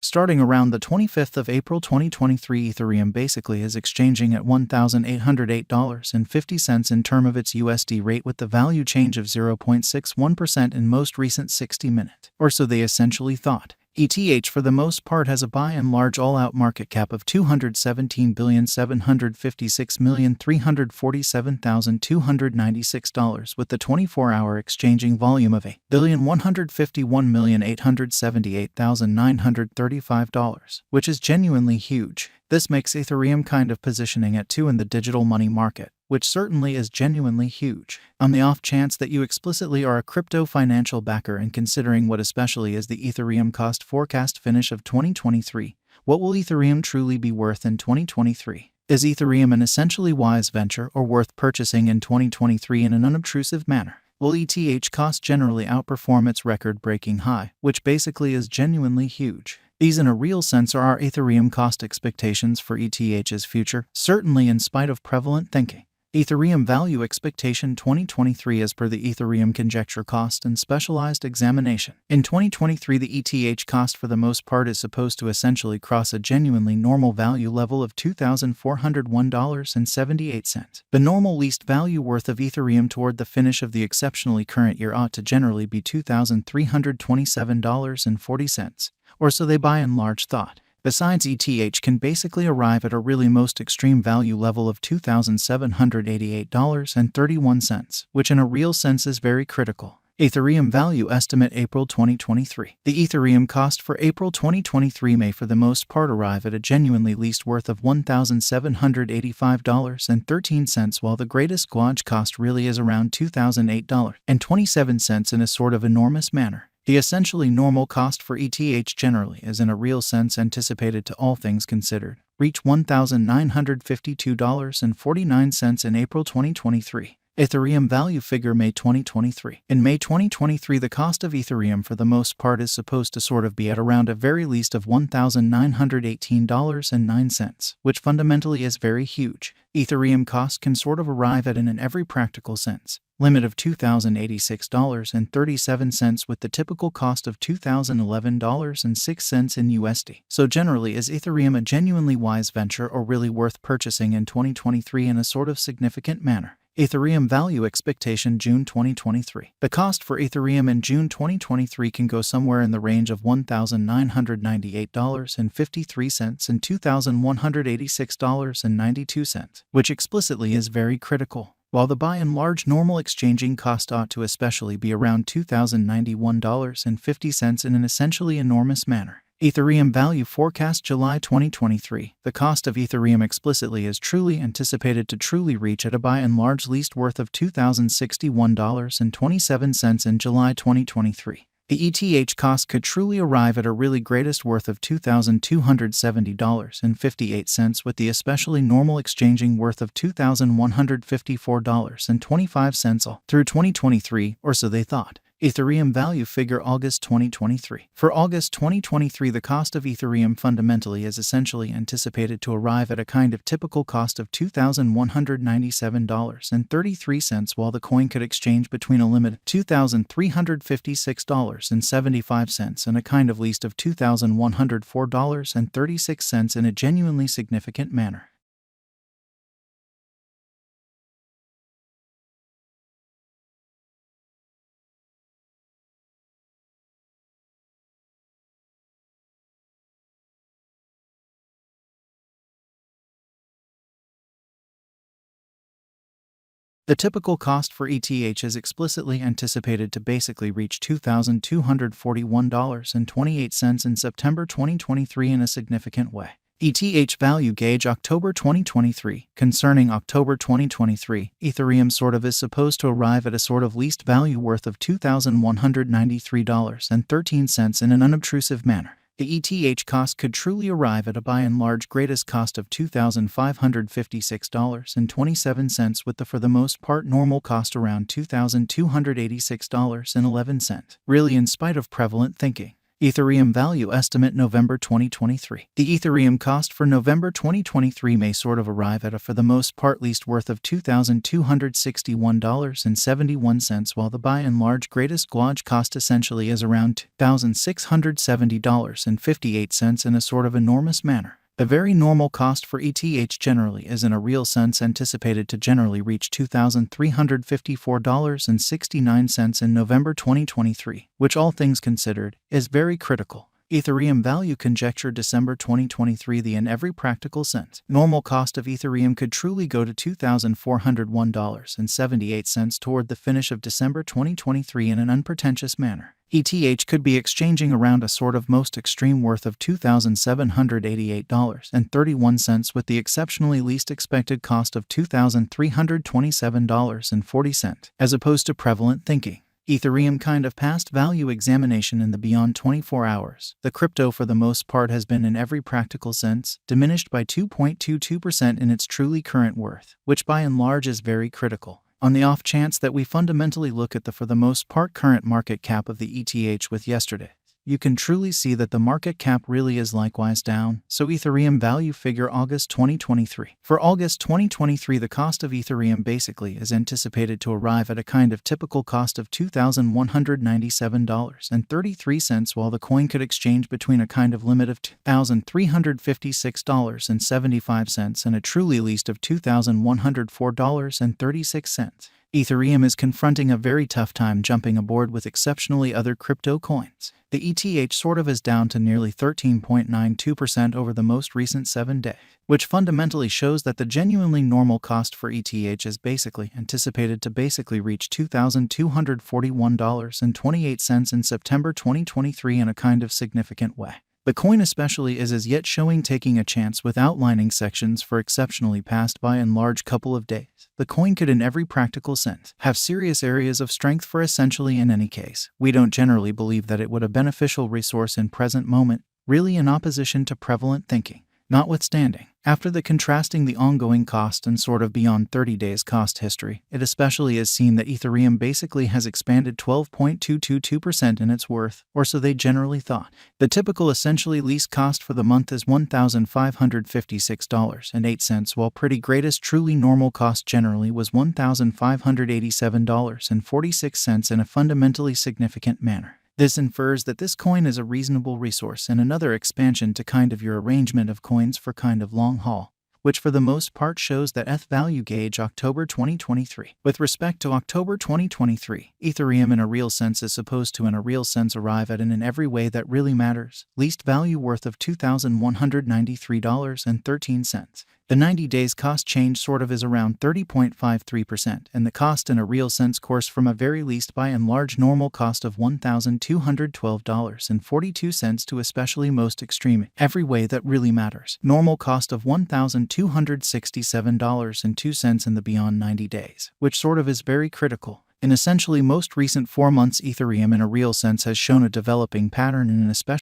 Starting around the 25th of April 2023, Ethereum basically is exchanging at $1,808.50 in term of its USD rate, with the value change of 0.61% in most recent 60-minute. Or so they essentially thought. ETH for the most part has a by and large all-out market cap of $217,756,347,296, with the 24-hour exchanging volume of $1,151,878,935, which is genuinely huge. This makes Ethereum kind of positioning at 2 in the digital money market, which certainly is genuinely huge. On the off chance that you explicitly are a crypto financial backer and considering what especially is the Ethereum cost forecast finish of 2023, what will Ethereum truly be worth in 2023? Is Ethereum an essentially wise venture or worth purchasing in 2023 in an unobtrusive manner? Will ETH cost generally outperform its record-breaking high, which basically is genuinely huge? These in a real sense are our Ethereum cost expectations for ETH's future, certainly in spite of prevalent thinking. Ethereum value expectation 2023 as per the Ethereum conjecture cost and specialized examination. In 2023, the ETH cost for the most part is supposed to essentially cross a genuinely normal value level of $2,401.78. The normal least value worth of Ethereum toward the finish of the exceptionally current year ought to generally be $2,327.40, or so they by and large thought. Besides, ETH can basically arrive at a really most extreme value level of $2,788.31, which in a real sense is very critical. Ethereum value estimate April 2023. The Ethereum cost for April 2023 may for the most part arrive at a genuinely least worth of $1,785.13, while the greatest gauge cost really is around $2,008.27 in a sort of enormous manner. The essentially normal cost for ETH generally is in a real sense anticipated to, all things considered, reach $1,952.49 in April 2023. Ethereum value figure May 2023. In May 2023, the cost of Ethereum for the most part is supposed to sort of be at around a very least of $1,918.09, which fundamentally is very huge. Ethereum cost can sort of arrive at in every practical sense limit of $2,086.37, with the typical cost of $2,011.06 in USD. So generally, is Ethereum a genuinely wise venture or really worth purchasing in 2023 in a sort of significant manner? Ethereum value expectation June 2023. The cost for Ethereum in June 2023 can go somewhere in the range of $1,998.53 and $2,186.92, which explicitly is very critical. While the by and large normal exchanging cost ought to especially be around $2,091.50 in an essentially enormous manner. Ethereum value forecast July 2023. The cost of Ethereum explicitly is truly anticipated to truly reach at a by and large least worth of $2,061.27 in July 2023. The ETH cost could truly arrive at a really greatest worth of $2,270.58, with the especially normal exchanging worth of $2,154.25 all through 2023, or so they thought. Ethereum value figure August 2023. For August 2023, the cost of Ethereum fundamentally is essentially anticipated to arrive at a kind of typical cost of $2,197.33, while the coin could exchange between a limit of $2,356.75 and a kind of least of $2,104.36 in a genuinely significant manner. The typical cost for ETH is explicitly anticipated to basically reach $2,241.28 in September 2023 in a significant way. ETH value gauge October 2023. Concerning October 2023, Ethereum sort of is supposed to arrive at a sort of least value worth of $2,193.13 in an unobtrusive manner. The ETH cost could truly arrive at a by and large greatest cost of $2,556.27, with the for the most part normal cost around $2,286.11. Really, in spite of prevalent thinking. Ethereum value estimate November 2023. The Ethereum cost for November 2023 may sort of arrive at a for the most part least worth of $2,261.71, while the by and large greatest guage cost essentially is around $2,670.58 in a sort of enormous manner. The very normal cost for ETH generally is in a real sense anticipated to generally reach $2,354.69 in November 2023, which all things considered, is very critical. Ethereum value conjecture December 2023. The in every practical sense, normal cost of Ethereum could truly go to $2,401.78 toward the finish of December 2023 in an unpretentious manner. ETH could be exchanging around a sort of most extreme worth of $2,788.31 with the exceptionally least expected cost of $2,327.40, as opposed to prevalent thinking. Ethereum kind of past value examination in the beyond 24 hours. The crypto for the most part has been in every practical sense diminished by 2.22% in its truly current worth, which by and large is very critical. On the off chance that we fundamentally look at the for the most part current market cap of the ETH with yesterday, you can truly see that the market cap really is likewise down. So Ethereum value figure August 2023. For August 2023, the cost of Ethereum basically is anticipated to arrive at a kind of typical cost of $2,197.33, while the coin could exchange between a kind of limit of $2,356.75 and a truly least of $2,104.36. Ethereum is confronting a very tough time jumping aboard with exceptionally other crypto coins. The ETH sort of is down to nearly 13.92% over the most recent 7 days, which fundamentally shows that the genuinely normal cost for ETH is basically anticipated to basically reach $2,241.28 in September 2023 in a kind of significant way. The coin especially is as yet showing taking a chance with outlining sections for exceptionally past by and large couple of days. The coin could in every practical sense have serious areas of strength for essentially in any case. We don't generally believe that it would a beneficial resource in present moment, really in opposition to prevalent thinking. Notwithstanding, after the contrasting the ongoing cost and sort of beyond 30 days cost history, it especially is seen that Ethereum basically has expanded 12.222% in its worth, or so they generally thought. The typical essentially least cost for the month is $1,556.08, while pretty greatest truly normal cost generally was $1,587.46 in a fundamentally significant manner. This infers that this coin is a reasonable resource and another expansion to kind of your arrangement of coins for kind of long haul, which for the most part shows that ETH value gauge October 2023. With respect to October 2023, Ethereum in a real sense is supposed to in a real sense arrive at an in every way that really matters, least value worth of $2,193.13. The 90 days cost change sort of is around 30.53%, and the cost in a real sense course from a very least by and large normal cost of $1,212.42 to especially most extreme, every way that really matters, normal cost of $1,267.02 in the beyond 90 days, which sort of is very critical. In essentially most recent 4 months, Ethereum in a real sense has shown a developing pattern in an especially